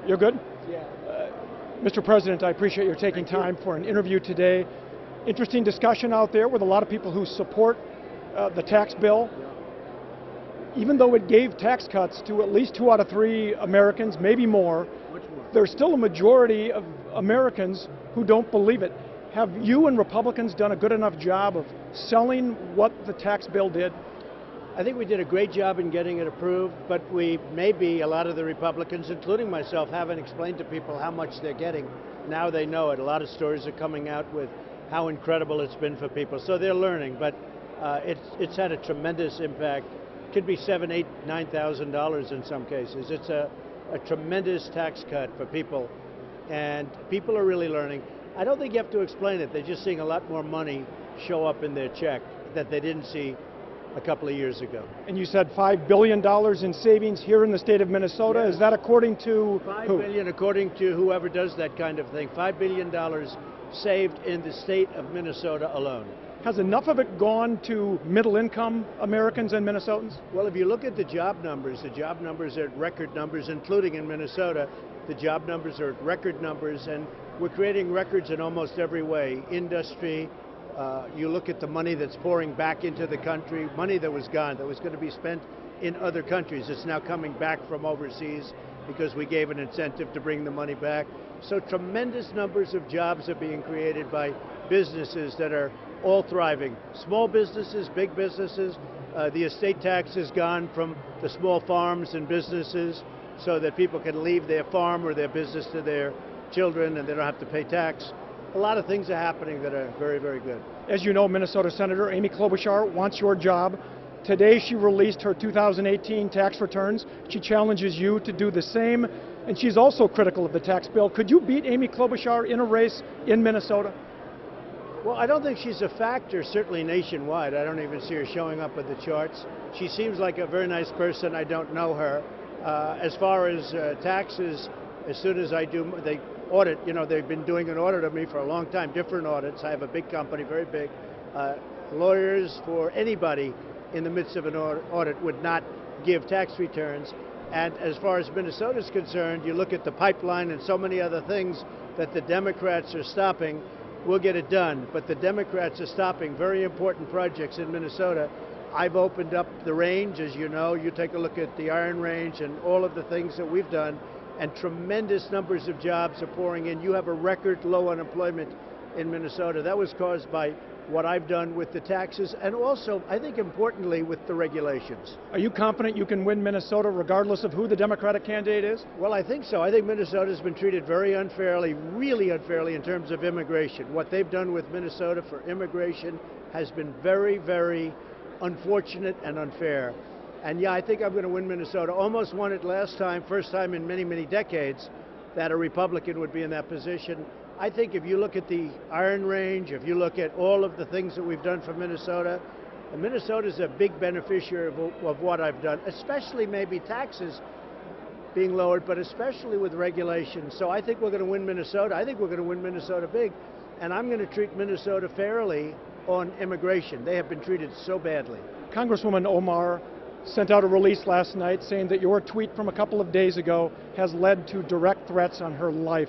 You're good? Yeah. Mr. President, I appreciate your taking time for an interview today. Interesting discussion out there with a lot of people who support the tax bill. Even though it gave tax cuts to at least 2 out of 3 Americans, maybe more, there's still a majority of Americans who don't believe it. Have you and Republicans done a good enough job of selling what the tax bill did? I think we did a great job in getting it approved, but maybe a lot of the Republicans, including myself, haven't explained to people how much they're getting. Now they know it. A lot of stories are coming out with how incredible it's been for people. So they're learning, but it's had a tremendous impact. It could be $7,000, $8,000, $9,000 in some cases. It's a tremendous tax cut for people, and people are really learning. I don't think you have to explain it. They're just seeing a lot more money show up in their check that they didn't see a couple of years ago. And you said $5 billion in savings here in the state of Minnesota. Yes. Is that according to $5 who? billion, according to whoever does that kind of thing. $5 billion saved in the state of Minnesota alone. Has enough of it gone to middle-income Americans and Minnesotans? Well, if you look at the job numbers are at record numbers, including in Minnesota. The job numbers are at record numbers, and we're creating records in almost every way. Industry, you look at the money that's pouring back into the country, money that was gone, that was going to be spent in other countries. It's now coming back from overseas because we gave an incentive to bring the money back. So tremendous numbers of jobs are being created by businesses that are all thriving. Small businesses, big businesses. The estate tax has gone from the small farms and businesses so that people can leave their farm or their business to their children and they don't have to pay tax. A lot of things are happening that are very, very good. As you know, Minnesota Senator Amy Klobuchar wants your job. Today she released her 2018 tax returns. She challenges you to do the same, and she's also critical of the tax bill. Could you beat Amy Klobuchar in a race in Minnesota? Well, I don't think she's a factor, certainly nationwide. I don't even see her showing up at the charts. She seems like a very nice person. I don't know her. As far as taxes, as soon as I do, they audit, they've been doing an audit of me for a long time, different audits. I have a big company, very big. Lawyers for anybody in the midst of an audit would not give tax returns. And as far as Minnesota is concerned, you look at the pipeline and so many other things that the Democrats are stopping. We'll get it done, but the Democrats are stopping very important projects in Minnesota. I've opened up the range, as you know. You take a look at the Iron Range and all of the things that we've done, and tremendous numbers of jobs are pouring in. You have a record low unemployment in Minnesota. That was caused by what I've done with the taxes and also, I think importantly, with the regulations. Are you confident you can win Minnesota regardless of who the Democratic candidate is? Well, I think so. I think Minnesota's been treated very unfairly, really unfairly in terms of immigration. What they've done with Minnesota for immigration has been very, very unfortunate and unfair. And yeah, I think I'm going to win Minnesota. Almost won it last time, first time in many, many decades that a Republican would be in that position. I think if you look at the Iron Range, if you look at all of the things that we've done for Minnesota, Minnesota's a big beneficiary of what I've done, especially maybe taxes being lowered, but especially with regulations. So I think we're going to win Minnesota. I think we're going to win Minnesota big, and I'm going to treat Minnesota fairly on immigration. They have been treated so badly. Congresswoman Omar sent out a release last night saying that your tweet from a couple of days ago has led to direct threats on her life.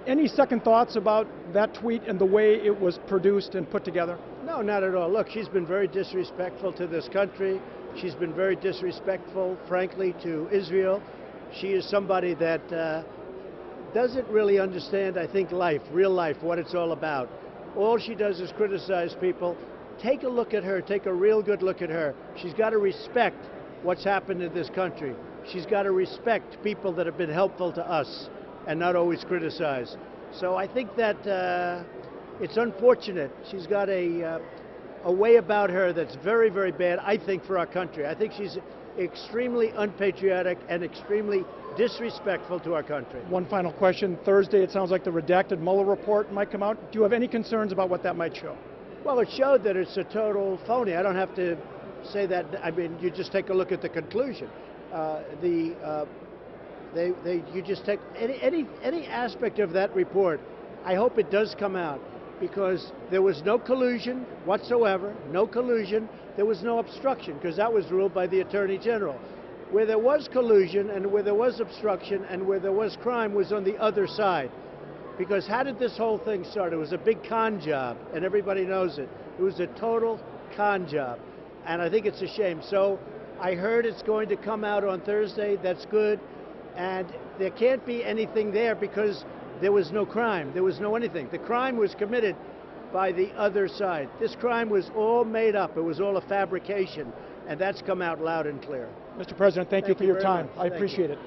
Any second thoughts about that tweet and the way it was produced and put together? No, not at all. Look, she's been very disrespectful to this country. She's been very disrespectful, frankly, to Israel. She is somebody that doesn't really understand, I think, life, real life, what it's all about. All she does is criticize people. Take a look at her. Take a real good look at her. She's got to respect what's happened in this country. She's got to respect people that have been helpful to us and not always criticize. So I think that it's unfortunate. She's got a way about her that's very, very bad, I think, for our country. I think she's extremely unpatriotic and extremely disrespectful to our country. One final question. Thursday, it sounds like the redacted Mueller report might come out. Do you have any concerns about what that might show? Well, it showed that it's a total phony. I don't have to say that. I mean, you just take a look at the conclusion. You just take any aspect of that report. I hope it does come out, because there was no collusion whatsoever, no collusion. There was no obstruction, because that was ruled by the Attorney General. Where there was collusion and where there was obstruction and where there was crime was on the other side. Because how did this whole thing start? It was a big con job, and everybody knows it. It was a total con job, and I think it's a shame. So I heard it's going to come out on Thursday. That's good, and there can't be anything there because there was no crime. There was no anything. The crime was committed by the other side. This crime was all made up. It was all a fabrication, and that's come out loud and clear. Mr. President, thank you for your time. I appreciate it.